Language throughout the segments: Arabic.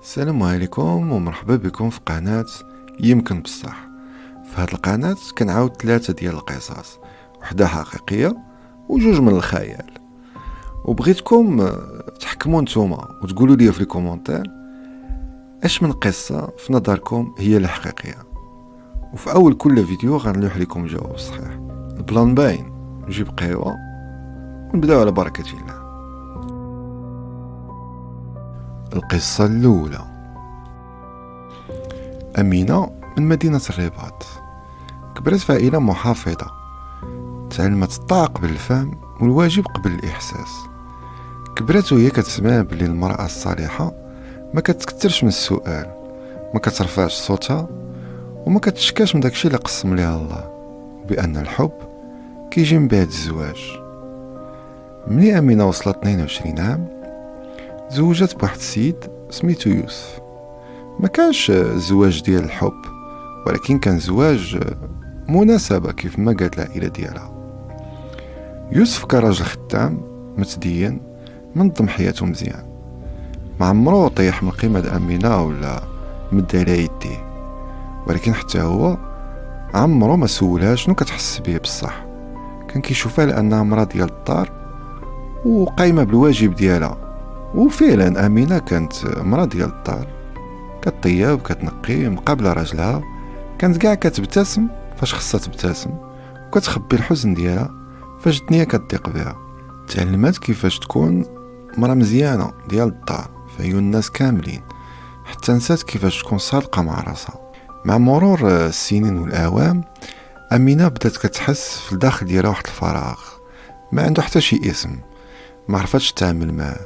السلام عليكم ومرحبا بكم في قناة يمكن بصح. في هذه القناة كنعاود 3 ديال القصص، وحدة حقيقية وجوج من الخيال، وبغيتكم تحكموا نتوما وتقولوا لي في الكومونتير اش من قصة في نظركم هي الحقيقية. وفي اول كل فيديو غنلوح لكم الجواب الصحيح. البلان باين، نجيب قهوة ونبداو على بركة الله. القصة الأولى. أمينة من مدينة الرباط، كبرت في عائلة محافظة، تعلمت الطاعة قبل الفهم والواجب قبل الإحساس. كبرت وهي كتسمع بلي المرأة الصالحة ما كتكترش من السؤال، ما كترفعش صوتها، وما كتشكاش من داكشي اللي قسم ليها الله، بأن الحب كيجي من بعد الزواج. ملي أمينة وصلت 22 عام تزوجت بواحد السيد سميتو يوسف. ما كانش زواج ديال الحب، ولكن كان زواج مناسبة كيف ما قالت العائلة ديالها. يوسف كان راجل خدام متدين منظم حياته مزيان، ما عمرو طيح من قيمة أمينة ولا مد عليها يديه، ولكن حتى هو عمرو ما سولها شنو كتحس بيه بصح. كان كيشوفها لأنها مرا ديال الدار وقايمة بالواجب ديالها، وفعلا أمينة كانت مرا ديال الدار، كطيب كتنقي مقابلة راجلها، كانت كاع كتبتسم فاش خصها تبتسم، وكتخبي الحزن ديالها فاش الدنيا كتضيق بها. تعلمت كيفاش تكون مرا مزيانة ديال الدار في عيون الناس كاملين، حتى نسات كيفاش تكون صادقة مع راسها. مع مرور السنين والأعوام أمينة بدات كتحس في الداخل ديالها واحد الفراغ، ما عنده حتى شي اسم، ما عرفتش تتعامل معاه.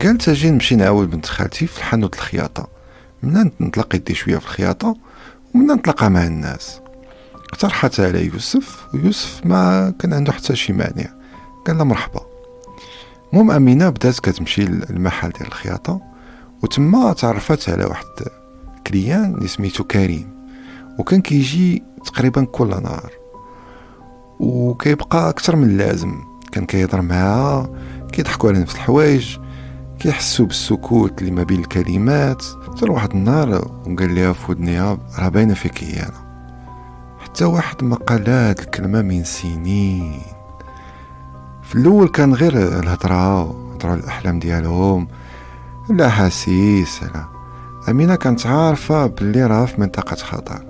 قالت اجي نمشي نعاود بنت خالتي في الحانوت الخياطة، منا نتلقى يدي شوية في الخياطة ومنا نتلاقى مع الناس. اقترحت على يوسف، ويوسف ما كان عنده حتى شي مانع، قال لها مرحبا. المهم أمينة بدات كتمشي للمحل ديال الخياطة، وتما تعرفت على واحد كليان اللي سميتو كريم، وكان كيجي تقريبا كل نهار وكيبقى اكثر من اللازم. كان كيهضر معاها، كيضحكوا على نفس الحوايج، كيحسوا بالسكوت اللي ما بين الكلمات. حتى واحد النهار وقال لها في ودنيها راه باينه فيك انا. حتى واحد ما قال لها هاد الكلمه من سنين. في الاول كان غير الهضره الاحلام ديالهم، الاحاسيس. امينه كانت عارفه باللي راه في منطقه خطر.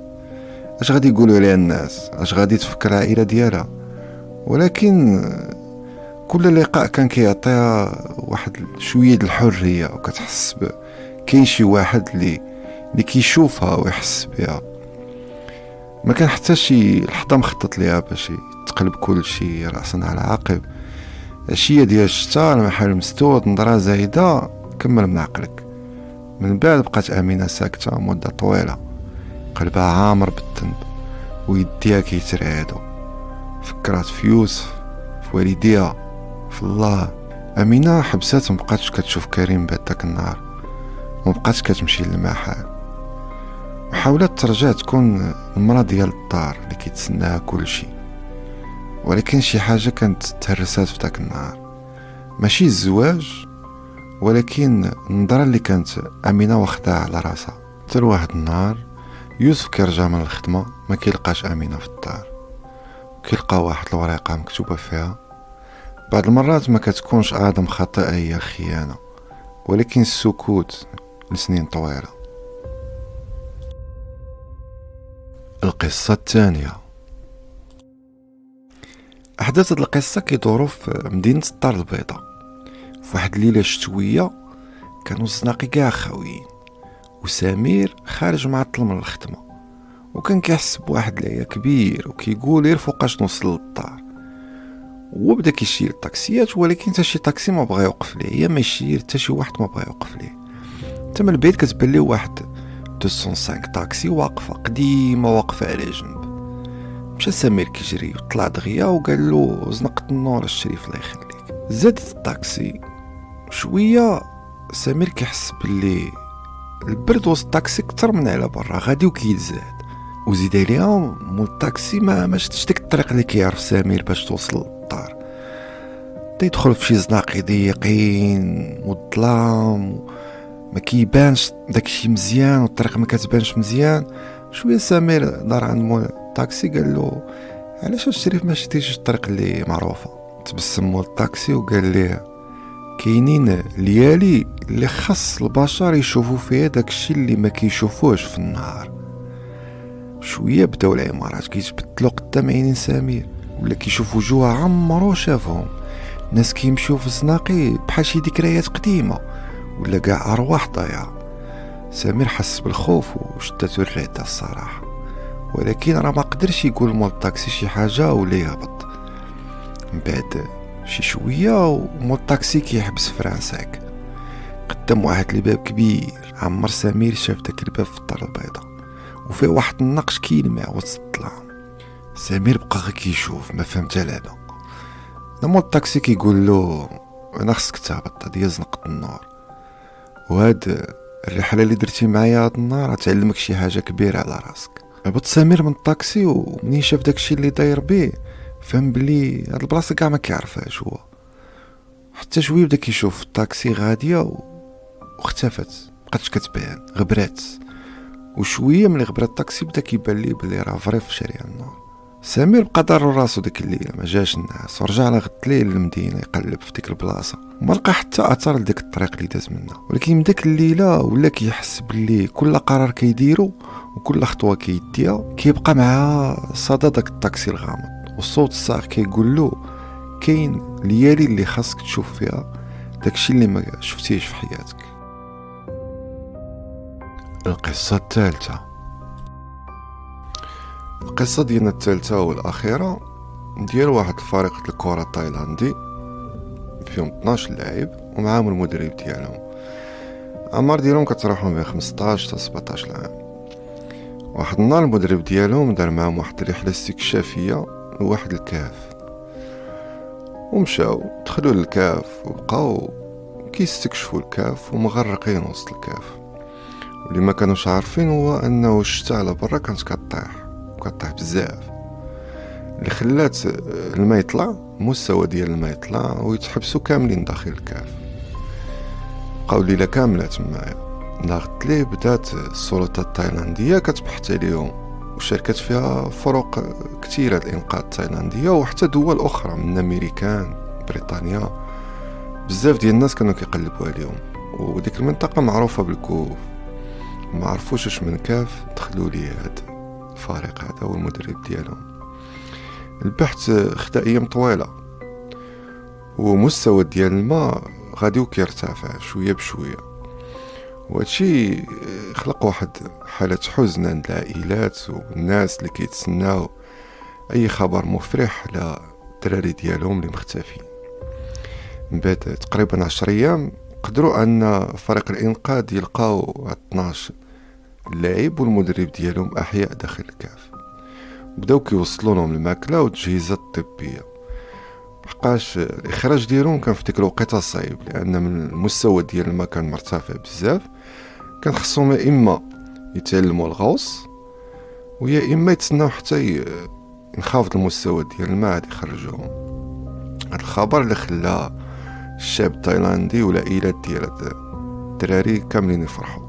اش غادي يقولوا عليها الناس، اش غادي تفكر العائله ديالها، ولكن كل لقاء كان كيعطيها واحد شويه د الحريه، وكتحس كاين شي واحد اللي كيشوفها ويحس بها. ما كان حتى شي لحظه مخطط ليها باش تقلب كل شي راسا على عقب. عشيه ديال الشتا، المحل مسدود، نظره زايده، كمل من عقلك. من بعد بقات امينه ساكته مده طويله، قلبها عامر بالذنب ويديها كيترعدوا. فكرات في يوسف، في والديها، في الله. أمينة حبسات ومبقاتش كتشوف كريم بعد داك النهار، ومبقاتش كتمشي للمحل، وحاولت ترجع تكون المرا ديال الدار اللي كيتسناها كل شي. ولكن شي حاجة كانت تهرسات في داك النهار، ماشي الزواج، ولكن النظرة اللي كانت أمينة واخداها على راسها. حتى واحد النهار يوسف كيرجع من الخدمة ما كيلقاش أمينة في الدار، كيلقى واحد الورقة مكتوبة فيها بعض المرات ما كتكونش أعظم خطأ هي الخيانة، ولكن السكوت لسنين طويلة. القصة الثانية. أحداث هاد القصة كيدورو في مدينة الدار البيضاء. في واحد الليلة شتوية كانوا الزناقي كاع خاويين، وسمير خارج معطل من الخدمة، وكان كيحس بواحد العيا كبير وكيقول غير فوقاش نوصل للدار. وبدا كيشير الطاكسيات، ولكن حتى شي طاكسي ما بغى يوقف ليه، يا ما يشير حتى شي واحد ما بغى يوقف ليه. حتى من البعيد كتبان ليه واحد 205 طاكسي واقفه قديمه، واقفه على جنب. مشى سمير كيجري وطلع دغيا وقال له زنقت النور الشريف الله يخليك. زادت الطاكسي شويه، سمير كيحس باللي البرد وسط الطاكسي كتر من على برا غادي وكيتزاد، وزيد عليها مول الطاكسي ما شفتش ديك الطريق اللي كيعرف سمير باش توصل للدار. بدا يدخل في شي زناقي ضيقين والظلام، ما كيبانش داكشي مزيان والطريق ما كتبانش مزيان. شويه سمير دار عند مول الطاكسي قال له علاش الشريف ما شديتيش الطريق اللي معروفه. تبسم مول الطاكسي وقال ليه كاينين ليالي اللي خاص البشر يشوفوا فيها داكشي اللي ما كيشوفوش في النهار. شويه بداو العمارات كيتبدلوا قدام عينين سمير، ولا كيشوف وجوه عمرو شافهم، ناس كيمشيو في الزناقي بحال شي ذكريات قديمه ولا كاع ارواح ضايعه. سمير حس بالخوف وشدته الرعده الصراحه، ولكن راه ما قدرش يقول مول الطاكسي شي حاجه ولا يهبط. من بعد شي شويه ومول الطاكسي كيحبس فرانساك قدام واحد الباب كبير. عمر سمير شاف داك الباب في الدار البيضاء وفيه واحد النقش كيلمع وسط الظلام. سمير بقى غير كيشوف ما فهم حتى لعبه. مول الطاكسي كيقول له انا خصك تهبط، هادي هي زنقة النور، وهاد الرحله اللي درتي معايا هاد النهار غتعلمك شي حاجه كبيره على راسك. هبط سمير من الطاكسي ومنين شاف داكشي اللي داير بيه فهم بلي هاد البلاصه كاع ما كيعرفهاش هو. حتى شويه بدا كيشوف الطاكسي غاديه واختفت، مبقاتش كتبان، غبرات. وشويه ملي غبرات الطاكسي بدا كيبان ليه بلي راه فريف في شارع النور. سمير بقى دارو راسو ديك الليله ما جاش الناس، ورجع على غد الليل للمدينه يقلب في ديك البلاصه وما لقى حتى اثر لديك الطريق اللي داز منها. ولكن من ديك الليله ولا كيحس بلي كل قرار كيديرو وكل خطوه كيديها كيبقى مع صدى داك الطاكسي الغامض، والصوت الصاخ كيقول له كاين ليالي اللي خاصك تشوف فيها داكشي اللي ما شفتيش في حياتك. القصه الثالثه. القصه ديالنا الثالثه والاخيره ديال واحد الفريق الكره التايلاندي فيهم 12 لاعب ومعاهم المدرب ديالهم. اعمار ديالهم كتراوح بين 15 حتى 17 عام. واحد النهار المدرب ديالهم دار معاهم واحد الرحله استكشافيه لواحد الكهف، ومشاو دخلوا للكهف وبقاو كيستكشفوا الكهف ومغرقين وسط الكهف. واللي ما كانوش عارفين هو انه الشتا على برا كانت كطيح بزاف، اللي خلات الماء يطلع، المستوى ديال الماء يطلع ويتحبسوا كاملين داخل الكهف. بقاو ليله كامله تمايا. نهار ليه بدات السلطات التايلانديه كتبحث عليهم وشاركت فيها فرق كثيره الانقاذ التايلانديه وحتى دول اخرى من امريكان بريطانيا. بزاف ديال الناس كانوا كيقلبوا عليهم، وديك المنطقه معروفه بالكهوف. ما عرفوش اش من كاف دخلوا لي هاد الفريق هذا والمدرب ديالهم. البحث خدا ايام طويله ومستوى ديال الماء غادي وكيرتفع شويه بشويه، وهادشي خلق واحد حاله حزن عند العائلات والناس اللي كيتسناو اي خبر مفرح على الدراري ديالهم اللي مختفين. من بعد تقريبا 10 ايام قدروا ان فريق الانقاذ يلقاو 12 اللاعب والمدرب ديالهم احياء داخل الكهف. بداو كيوصلوا لهم الماكله والتجهيزات الطبيه، بحقاش الاخراج ديالهم كان في ديك الوقيته صعيب، لان من المستوى ديال الماء كان مرتفع بزاف. كان خصهم يا اما يتعلموا الغوص ويا اما يتسناو حتى ينخفض المستوى ديال الماء عاد يخرجوهم. هذا الخبر اللي خلى الشعب التايلاندي والعائلات ديال الدراري كاملين يفرحوا.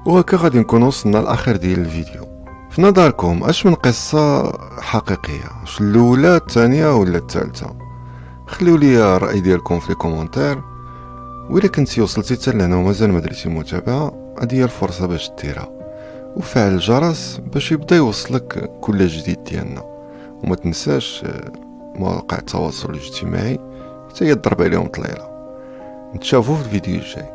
وهكا غادي نكون وصلنا لاخر ديال الفيديو. في نظركم اش من قصه حقيقيه، واش الاولى الثانيه ولا الثالثه؟ خليو لي الراي ديالكم في الكومونتير. وإلا كنتي وصلتي حتى لهنا ومازال ما درتي متابعه، هذه هي الفرصه باش ديرها وفعل الجرس باش يبدا يوصلك كل جديد ديالنا. وما تنساش مواقع التواصل الاجتماعي حتى هي تضرب عليهم طليله. نتشافوا في الفيديو الجاي.